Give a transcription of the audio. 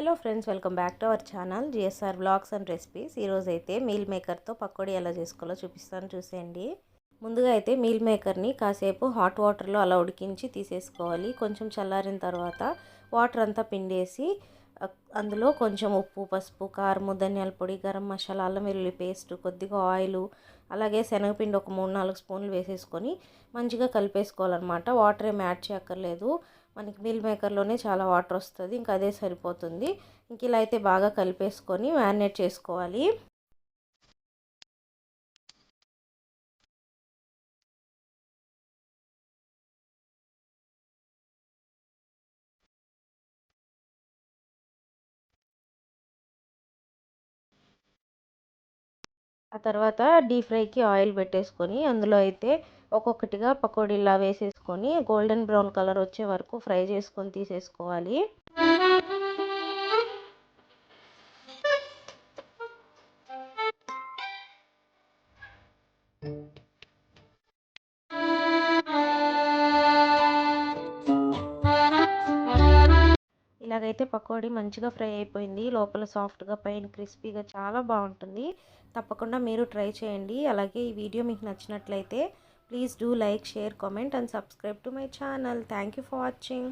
Hello friends, welcome back to our channel GSR blogs and recipes. ఈరోజు అయితే meal మేకర్తో pakodi ఎలా చేసుకోవాలో చూపిస్తాను, చూసేయండి. ముందుగా అయితే మీల్ మేకర్ని కాసేపు హాట్ వాటర్లో అలా ఉడికించి తీసేసుకోవాలి. కొంచెం చల్లారిన తర్వాత వాటర్ అంతా పిండేసి అందులో కొంచెం ఉప్పు, పసుపు, కారం, ధనియాల పొడి, గరం మసాలా, అల్లం వెల్లుల్లి పేస్ట్, కొద్దిగా ఆయిల్, అలాగే శనగపిండి ఒక 3-4 స్పూన్లు వేసేసుకొని మంచిగా కలిపేసుకోవాలన్నమాట. వాటర్ ఏమి యాడ్ చేయక్కర్లేదు. మనకి మీల్ మేకర్లోనే చాలా వాటర్ వస్తుంది, ఇంకా అదే సరిపోతుంది. ఇంక ఇలా అయితే బాగా కలిపేసుకొని మ్యారినేట్ చేసుకోవాలి. ఆ తర్వాత డీప్ ఫ్రైకి ఆయిల్ పెట్టేసుకొని అందులో అయితే ఒక్కొక్కటిగా పకోడీలా వేసేసుకొని గోల్డెన్ బ్రౌన్ కలర్ వచ్చే వరకు ఫ్రై చేసుకొని తీసేసుకోవాలి. ఇలాగైతే పకోడీ మంచిగా ఫ్రై అయిపోయింది. లోపల సాఫ్ట్గా, పైన క్రిస్పీగా చాలా బాగుంటుంది. తప్పకుండా మీరు ట్రై చేయండి. అలాగే ఈ వీడియో మీకు నచ్చినట్లయితే please do like, share, comment and subscribe to my channel. Thank you for watching.